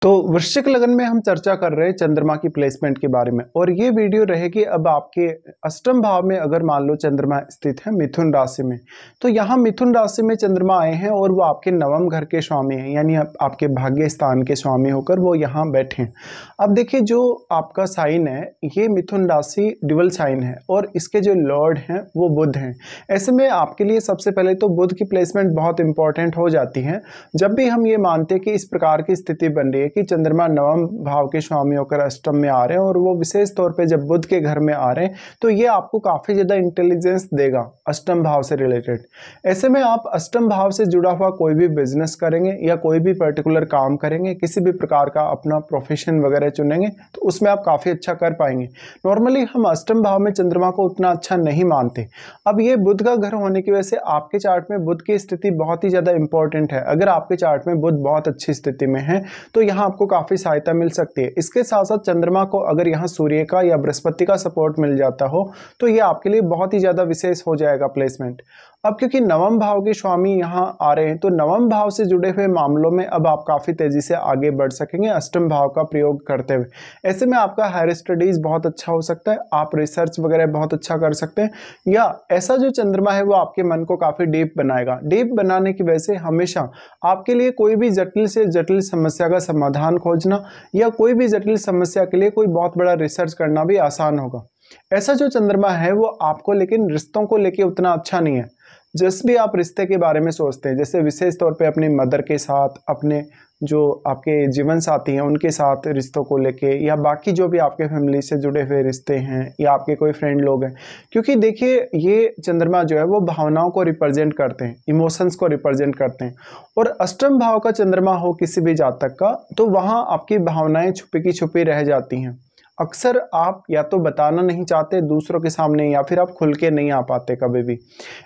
तो वृश्चिक लगन में हम चर्चा कर रहे हैं चंद्रमा की प्लेसमेंट के बारे में और ये वीडियो रहेगी अब आपके अष्टम भाव में अगर मान लो चंद्रमा स्थित है मिथुन राशि में। तो यहाँ मिथुन राशि में चंद्रमा आए हैं और वो आपके नवम घर के स्वामी हैं, यानी आपके भाग्य स्थान के स्वामी होकर वो यहाँ बैठे हैं। अब देखिए जो आपका साइन है ये मिथुन राशि ड्यूअल साइन है और इसके जो लॉर्ड हैं वो बुध हैं। ऐसे में आपके लिए सबसे पहले तो बुध की प्लेसमेंट बहुत इंपॉर्टेंट हो जाती है। जब भी हम ये मानते हैं कि इस प्रकार की स्थिति बन रही है कि चंद्रमा नवम भाव के स्वामी होकर अष्टम में आ रहे हैं और वो विशेष तौर पे जब बुध के घर में आ रहे हैं तो ये आपको काफी ज्यादा इंटेलिजेंस देगा अष्टम भाव से रिलेटेड। ऐसे में आप अष्टम भाव से जुड़ा हुआ कोई भी बिजनेस करेंगे या कोई भी पर्टिकुलर काम करेंगे, किसी भी प्रकार का अपना प्रोफेशन वगैरह चुनेंगे तो उसमें आप काफी अच्छा कर पाएंगे। नॉर्मली हम अष्टम भाव में चंद्रमा को उतना अच्छा नहीं मानते। अब ये बुध का घर होने की वजह से आपके चार्ट में बुध की स्थिति बहुत ही ज्यादा इंपॉर्टेंट है। अगर आपके चार्ट में बुध बहुत अच्छी स्थिति में है तो यहाँ आपको काफी सहायता मिल सकती है। इसके साथ साथ चंद्रमा को अगर यहाँ सूर्य का या बृहस्पति का सपोर्ट मिल जाता हो तो ये आपके लिए बहुत ही ज्यादा विशेष हो जाएगा प्लेसमेंट। अब क्योंकि नवम भाव के स्वामी यहाँ आ रहे हैं तो नवम भाव से जुड़े हुए मामलों में अब आप काफी तेजी से आगे बढ़ सकेंगे अष्टम भाव का प्रयोग करते हुए। ऐसे में आपका हायर स्टडीज बहुत अच्छा हो सकता है, आप रिसर्च वगैरह बहुत अच्छा कर सकते हैं, या ऐसा जो चंद्रमा है वो आपके मन को काफी डीप बनाएगा। डीप बनाने की वजह से हमेशा आपके लिए कोई भी जटिल से जटिल समस्या का समाधान खोजना या कोई भी जटिल समस्या के लिए कोई बहुत बड़ा रिसर्च करना भी आसान होगा। ऐसा जो चंद्रमा है वो आपको लेकिन रिश्तों को लेके उतना अच्छा नहीं है। जिस भी आप रिश्ते के बारे में सोचते हैं, जैसे विशेष तौर पे अपनी मदर के साथ, अपने जो आपके जीवन साथी हैं उनके साथ रिश्तों को लेके, या बाकी जो भी आपके फैमिली से जुड़े हुए रिश्ते हैं या आपके कोई फ्रेंड लोग हैं, क्योंकि देखिए ये चंद्रमा जो है वो भावनाओं को रिप्रेजेंट करते हैं, इमोशंस को रिप्रेजेंट करते हैं। और अष्टम भाव का चंद्रमा हो किसी भी जातक का तो वहाँ आपकी भावनाएं छुपी की छुपी रह जाती हैं। अक्सर आप या तो बताना नहीं चाहते दूसरों के सामने या फिर आप खुल के नहीं आ पाते कभी भी।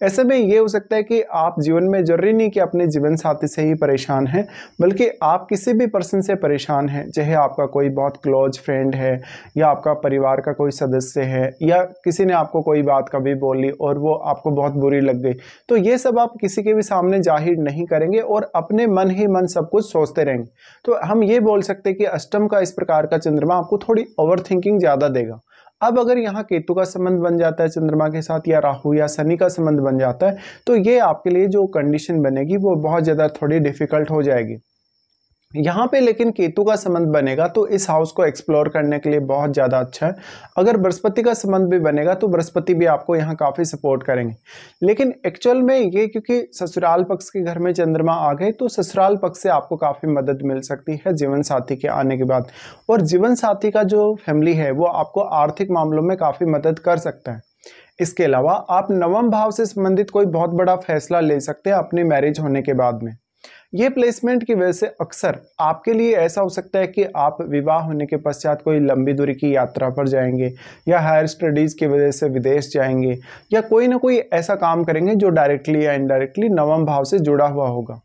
ऐसे में ये हो सकता है कि आप जीवन में जरूरी नहीं कि अपने जीवन साथी से ही परेशान हैं, बल्कि आप किसी भी पर्सन से परेशान हैं, चाहे आपका कोई बहुत क्लोज फ्रेंड है या आपका परिवार का कोई सदस्य है या किसी ने आपको कोई बात कभी बोली और वो आपको बहुत बुरी लग गई, तो ये सब आप किसी के भी सामने जाहिर नहीं करेंगे और अपने मन ही मन सब कुछ सोचते रहेंगे। तो हम ये बोल सकते हैं कि अष्टम का इस प्रकार का चंद्रमा आपको थोड़ी थिंकिंग ज्यादा देगा। अब अगर यहाँ केतु का संबंध बन जाता है चंद्रमा के साथ, या राहु या शनि का संबंध बन जाता है, तो ये आपके लिए जो कंडीशन बनेगी वो बहुत ज्यादा थोड़ी डिफिकल्ट हो जाएगी। यहाँ पे लेकिन केतु का संबंध बनेगा तो इस हाउस को एक्सप्लोर करने के लिए बहुत ज़्यादा अच्छा है। अगर बृहस्पति का संबंध भी बनेगा तो बृहस्पति भी आपको यहाँ काफ़ी सपोर्ट करेंगे। लेकिन एक्चुअल में ये क्योंकि ससुराल पक्ष के घर में चंद्रमा आ गए तो ससुराल पक्ष से आपको काफ़ी मदद मिल सकती है जीवन साथी के आने के बाद, और जीवन साथी का जो फैमिली है वो आपको आर्थिक मामलों में काफ़ी मदद कर सकता है। इसके अलावा आप नवम भाव से संबंधित कोई बहुत बड़ा फैसला ले सकते हैं अपनी मैरिज होने के बाद में। ये प्लेसमेंट की वजह से अक्सर आपके लिए ऐसा हो सकता है कि आप विवाह होने के पश्चात कोई लंबी दूरी की यात्रा पर जाएंगे, या हायर स्टडीज़ की वजह से विदेश जाएंगे, या कोई ना कोई ऐसा काम करेंगे जो डायरेक्टली या इनडायरेक्टली नवम भाव से जुड़ा हुआ होगा।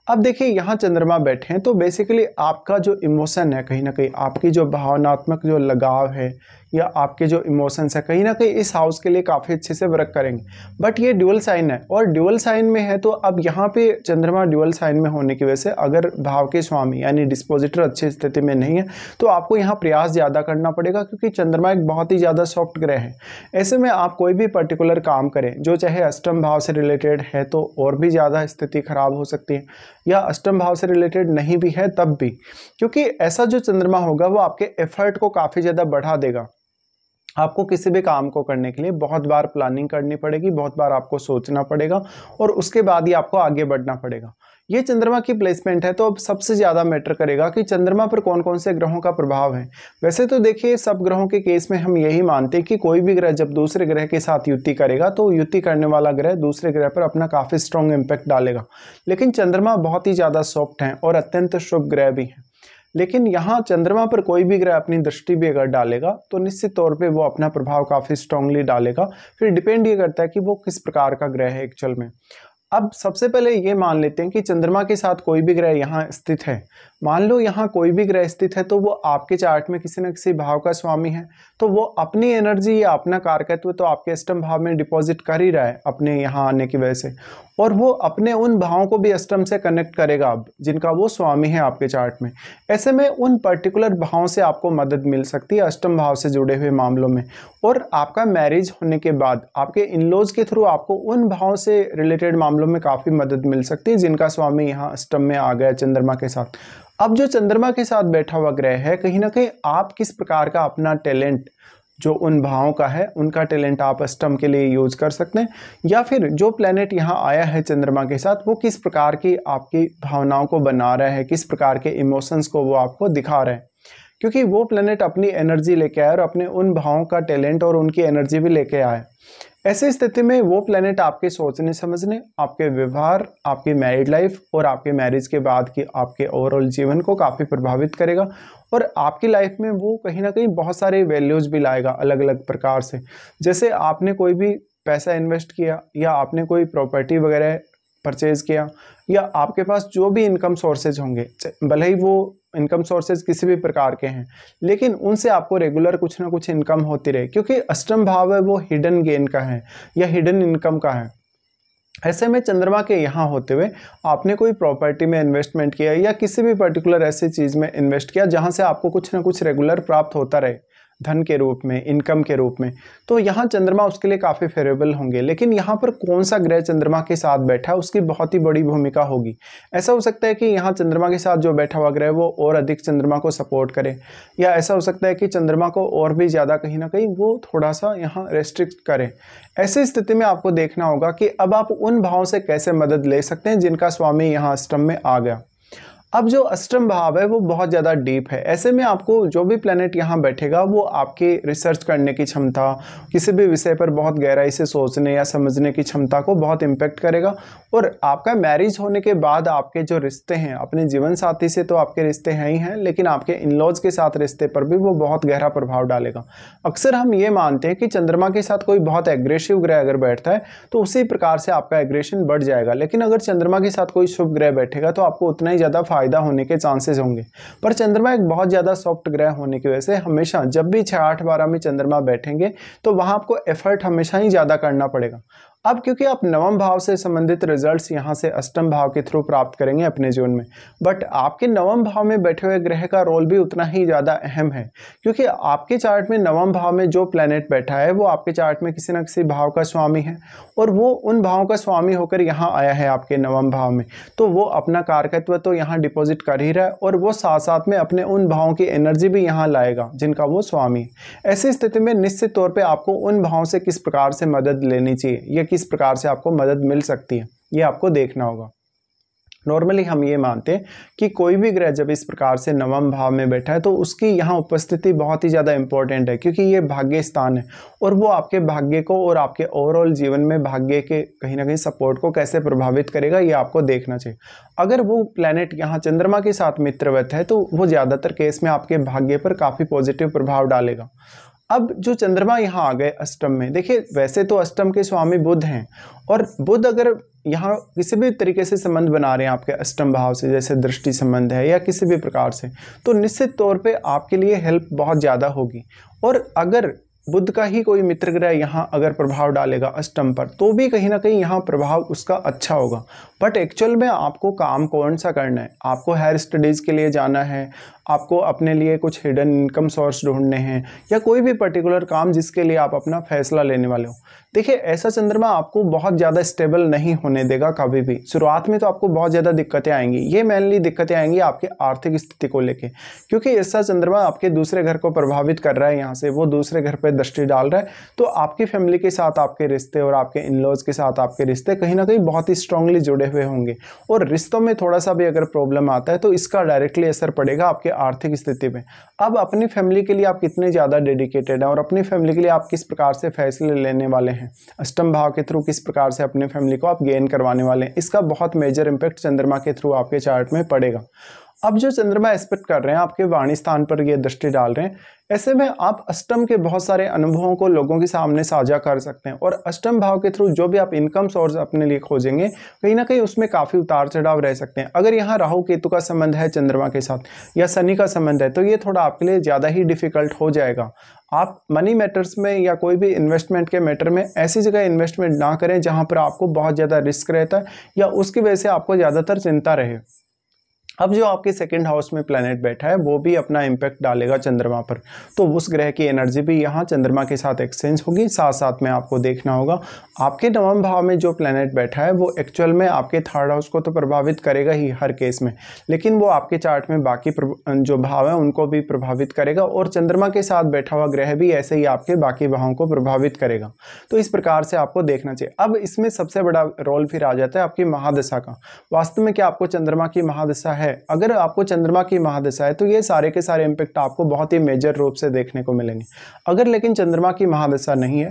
अब देखिए यहाँ चंद्रमा बैठे हैं तो बेसिकली आपका जो इमोशन है, कहीं ना कहीं आपकी जो भावनात्मक जो लगाव है या आपके जो इमोशंस है, कहीं ना कहीं इस हाउस के लिए काफ़ी अच्छे से वर्क करेंगे। बट ये ड्यूअल साइन है और ड्यूअल साइन में है तो अब यहाँ पे चंद्रमा ड्यूअल साइन में होने की वजह से अगर भाव के स्वामी यानी डिस्पोजिटर अच्छी स्थिति में नहीं है तो आपको यहाँ प्रयास ज़्यादा करना पड़ेगा, क्योंकि चंद्रमा एक बहुत ही ज़्यादा सॉफ्ट ग्रह है। ऐसे में आप कोई भी पर्टिकुलर काम करें जो चाहे अष्टम भाव से रिलेटेड है तो और भी ज़्यादा स्थिति खराब हो सकती है, या अष्टम भाव से रिलेटेड नहीं भी है तब भी, क्योंकि ऐसा जो चंद्रमा होगा वो आपके एफर्ट को काफ़ी ज़्यादा बढ़ा देगा। आपको किसी भी काम को करने के लिए बहुत बार प्लानिंग करनी पड़ेगी, बहुत बार आपको सोचना पड़ेगा और उसके बाद ही आपको आगे बढ़ना पड़ेगा। ये चंद्रमा की प्लेसमेंट है तो अब सबसे ज़्यादा मैटर करेगा कि चंद्रमा पर कौन कौन से ग्रहों का प्रभाव है। वैसे तो देखिए सब ग्रहों के केस में हम यही मानते हैं कि कोई भी ग्रह जब दूसरे ग्रह के साथ युति करेगा तो युति करने वाला ग्रह दूसरे ग्रह पर अपना काफ़ी स्ट्रॉन्ग इम्पैक्ट डालेगा। लेकिन चंद्रमा बहुत ही ज़्यादा सॉफ्ट है और अत्यंत शुभ ग्रह भी है। लेकिन यहाँ चंद्रमा पर कोई भी ग्रह अपनी दृष्टि भी अगर डालेगा तो निश्चित तौर पे वो अपना प्रभाव काफ़ी स्ट्रांगली डालेगा। फिर डिपेंड ये करता है कि वो किस प्रकार का ग्रह है एक्चुअल में। अब सबसे पहले ये मान लेते हैं कि चंद्रमा के साथ कोई भी ग्रह यहाँ स्थित है मान लो यहाँ कोई भी ग्रह स्थित है तो वो आपके चार्ट में किसी न किसी भाव का स्वामी है, तो वो अपनी एनर्जी या अपना कारकत्व तो आपके अष्टम भाव में डिपॉजिट कर ही रहा है अपने यहाँ आने की वजह से, और वो अपने उन भावों को भी अष्टम से कनेक्ट करेगा अब जिनका वो स्वामी है आपके चार्ट में। ऐसे में उन पर्टिकुलर भावों से आपको मदद मिल सकती है अष्टम भाव से जुड़े हुए मामलों में, और आपका मैरिज होने के बाद आपके इनलॉज के थ्रू आपको उन भावों से रिलेटेड मामलों में काफ़ी मदद मिल सकती है जिनका स्वामी यहाँ अष्टम में आ गया चंद्रमा के साथ। अब जो चंद्रमा के साथ बैठा हुआ ग्रह है, कहीं ना कहीं आप किस प्रकार का अपना टैलेंट जो उन भावों का है उनका टैलेंट आप अष्टम के लिए यूज कर सकते हैं, या फिर जो प्लेनेट यहाँ आया है चंद्रमा के साथ वो किस प्रकार की आपकी भावनाओं को बना रहा है, किस प्रकार के इमोशंस को वो आपको दिखा रहा है, क्योंकि वो प्लेनेट अपनी एनर्जी लेके आया और अपने उन भावों का टैलेंट और उनकी एनर्जी भी लेके आया। ऐसी स्थिति में वो प्लेनेट आपके सोचने समझने, आपके व्यवहार, आपकी मैरिड लाइफ और आपके मैरिज के बाद की आपके ओवरऑल जीवन को काफ़ी प्रभावित करेगा, और आपकी लाइफ में वो कहीं ना कहीं बहुत सारे वैल्यूज़ भी लाएगा अलग अलग प्रकार से। जैसे आपने कोई भी पैसा इन्वेस्ट किया, या आपने कोई प्रॉपर्टी वगैरह परचेज किया, या आपके पास जो भी इनकम सोर्सेज होंगे, भले ही वो इनकम सोर्सेज किसी भी प्रकार के हैं, लेकिन उनसे आपको रेगुलर कुछ ना कुछ इनकम होती रहे, क्योंकि अष्टम भाव है वो हिडन गेन का है या हिडन इनकम का है। ऐसे में चंद्रमा के यहाँ होते हुए आपने कोई प्रॉपर्टी में इन्वेस्टमेंट किया या किसी भी पर्टिकुलर ऐसी चीज़ में इन्वेस्ट किया जहाँ से आपको कुछ ना कुछ रेगुलर प्राप्त होता रहे, धन के रूप में, इनकम के रूप में, तो यहाँ चंद्रमा उसके लिए काफ़ी फेवरेबल होंगे। लेकिन यहाँ पर कौन सा ग्रह चंद्रमा के साथ बैठा है उसकी बहुत ही बड़ी भूमिका होगी। ऐसा हो सकता है कि यहाँ चंद्रमा के साथ जो बैठा हुआ ग्रह वो और अधिक चंद्रमा को सपोर्ट करे, या ऐसा हो सकता है कि चंद्रमा को और भी ज़्यादा कहीं ना कहीं वो थोड़ा सा यहाँ रेस्ट्रिक्ट करे। ऐसी स्थिति में आपको देखना होगा कि अब आप उन भावों से कैसे मदद ले सकते हैं जिनका स्वामी यहाँ अष्टम में आ गया। अब जो अष्टम भाव है वो बहुत ज़्यादा डीप है। ऐसे में आपको जो भी प्लेनेट यहाँ बैठेगा वो आपके रिसर्च करने की क्षमता, किसी भी विषय पर बहुत गहराई से सोचने या समझने की क्षमता को बहुत इम्पेक्ट करेगा, और आपका मैरिज होने के बाद आपके जो रिश्ते हैं अपने जीवन साथी से तो आपके रिश्ते हैं ही हैं, लेकिन आपके इनलॉज के साथ रिश्ते पर भी वो बहुत गहरा प्रभाव डालेगा। अक्सर हम ये मानते हैं कि चंद्रमा के साथ कोई बहुत एग्रेसिव ग्रह अगर बैठता है तो उसी प्रकार से आपका एग्रेशन बढ़ जाएगा, लेकिन अगर चंद्रमा के साथ कोई शुभ ग्रह बैठेगा तो आपको उतना ही ज़्यादा फायदा होने के चांसेस होंगे। पर चंद्रमा एक बहुत ज़्यादा सॉफ्ट ग्रह होने की वजह से हमेशा जब भी 6, 8, 12 में चंद्रमा बैठेंगे तो वहाँ आपको एफर्ट हमेशा ही ज़्यादा करना पड़ेगा। अब क्योंकि आप नवम भाव से संबंधित रिजल्ट्स यहाँ से अष्टम भाव के थ्रू प्राप्त करेंगे अपने जीवन में, बट आपके नवम भाव में बैठे हुए ग्रह का रोल भी उतना ही ज़्यादा अहम है, क्योंकि आपके चार्ट में नवम भाव में जो प्लेनेट बैठा है वो आपके चार्ट में किसी न किसी भाव का स्वामी है, और वो उन भावों का स्वामी होकर यहाँ आया है आपके नवम भाव में, तो वो अपना कारकत्व तो यहाँ डिपॉजिट कर ही रहा है, और वो साथ साथ में अपने उन भावों की एनर्जी भी यहाँ लाएगा जिनका वो स्वामी है। ऐसी स्थिति में निश्चित तौर पर आपको उन भावों से किस प्रकार से मदद लेनी चाहिए या किस प्रकार से आपको मदद मिल सकती है ये आपको देखना होगा। नॉर्मली हम ये मानते हैं कि कोई भी ग्रह जब इस प्रकार से नवम भाव में बैठा है तो उसकी यहाँ उपस्थिति बहुत ही ज़्यादा इंपॉर्टेंट है, क्योंकि ये भाग्य स्थान है और वो आपके भाग्य को और आपके ओवरऑल जीवन में भाग्य के कहीं ना कहीं सपोर्ट को कैसे प्रभावित करेगा ये आपको देखना चाहिए। अगर वो प्लैनेट यहाँ चंद्रमा के साथ मित्रवत है तो वो ज़्यादातर केस में आपके भाग्य पर काफ़ी पॉजिटिव प्रभाव डालेगा। अब जो चंद्रमा यहाँ आ गए अष्टम में, देखिए वैसे तो अष्टम के स्वामी बुध हैं, और बुध अगर यहाँ किसी भी तरीके से संबंध बना रहे हैं आपके अष्टम भाव से, जैसे दृष्टि संबंध है या किसी भी प्रकार से, तो निश्चित तौर पे आपके लिए हेल्प बहुत ज़्यादा होगी। और अगर बुध का ही कोई मित्र ग्रह यहाँ अगर प्रभाव डालेगा अष्टम पर तो भी कहीं ना कहीं यहाँ प्रभाव उसका अच्छा होगा। बट एक्चुअल में आपको काम कौन सा करना है, आपको हायर स्टडीज़ के लिए जाना है, आपको अपने लिए कुछ हिडन इनकम सोर्स ढूंढने हैं, या कोई भी पर्टिकुलर काम जिसके लिए आप अपना फैसला लेने वाले हो, देखिए ऐसा चंद्रमा आपको बहुत ज़्यादा स्टेबल नहीं होने देगा कभी भी। शुरुआत में तो आपको बहुत ज़्यादा दिक्कतें आएंगी, ये मेनली दिक्कतें आएंगी आपके आर्थिक स्थिति को लेके, क्योंकि ऐसा चंद्रमा आपके दूसरे घर को प्रभावित कर रहा है, यहाँ से वो दूसरे घर पर दृष्टि डाल रहा है, तो आपकी फैमिली के साथ आपके रिश्ते और आपके इन-लॉज के साथ आपके रिश्ते कहीं ना कहीं बहुत ही स्ट्रांगली जुड़े हुए होंगे, और रिश्तों में थोड़ा सा भी अगर प्रॉब्लम आता है तो इसका डायरेक्टली असर पड़ेगा आपके आर्थिक स्थिति पे। अब अपनी फैमिली के लिए आप कितने ज़्यादा डेडिकेटेड हैं और अपनी फैमिली के लिए आप किस प्रकार से फैसले लेने वाले हैं, अष्टम भाव के थ्रू किस प्रकार से अपनी फैमिली को आप गेन करवाने वाले हैं, इसका बहुत मेजर इंपैक्ट चंद्रमा के थ्रू आपके चार्ट में पड़ेगा। अब जो चंद्रमा एस्पेक्ट कर रहे हैं आपके वाणी स्थान पर ये दृष्टि डाल रहे हैं, ऐसे में आप अष्टम के बहुत सारे अनुभवों को लोगों के सामने साझा कर सकते हैं। और अष्टम भाव के थ्रू जो भी आप इनकम सोर्स अपने लिए खोजेंगे, कहीं ना कहीं उसमें काफ़ी उतार चढ़ाव रह सकते हैं। अगर यहाँ राहु केतु का संबंध है चंद्रमा के साथ या शनि का संबंध है, तो ये थोड़ा आपके लिए ज़्यादा ही डिफिकल्ट हो जाएगा। आप मनी मैटर्स में या कोई भी इन्वेस्टमेंट के मैटर में ऐसी जगह इन्वेस्टमेंट ना करें जहाँ पर आपको बहुत ज़्यादा रिस्क रहता है या उसकी वजह से आपको ज़्यादातर चिंता रहे। अब जो आपके सेकंड हाउस में प्लैनेट बैठा है वो भी अपना इम्पैक्ट डालेगा चंद्रमा पर, तो उस ग्रह की एनर्जी भी यहाँ चंद्रमा के साथ एक्सचेंज होगी। साथ साथ में आपको देखना होगा आपके नवम भाव में जो प्लैनेट बैठा है वो एक्चुअल में आपके थर्ड हाउस को तो प्रभावित करेगा ही हर केस में, लेकिन वो आपके चार्ट में बाकी जो भाव है उनको भी प्रभावित करेगा और चंद्रमा के साथ बैठा हुआ ग्रह भी ऐसे ही आपके बाकी भावों को प्रभावित करेगा। तो इस प्रकार से आपको देखना चाहिए। अब इसमें सबसे बड़ा रोल फिर आ जाता है आपकी महादशा का। वास्तव में क्या आपको चंद्रमा की महादशा है? अगर आपको चंद्रमा की महादशा है तो ये सारे के सारे इम्पैक्ट आपको बहुत ही मेजर रूप से देखने को मिलेंगे। अगर लेकिन चंद्रमा की महादशा नहीं है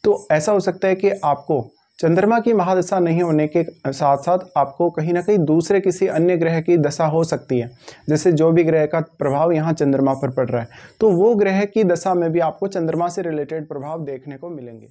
तो ऐसा हो सकता है कि आपको चंद्रमा की महादशा नहीं होने के साथ साथ आपको कहीं ना कहीं दूसरे किसी अन्य ग्रह की दशा हो सकती है। जैसे जो भी ग्रह का प्रभाव यहाँ चंद्रमा पर पड़ रहा है तो वो ग्रह की दशा में भी आपको चंद्रमा से रिलेटेड प्रभाव देखने को मिलेंगे।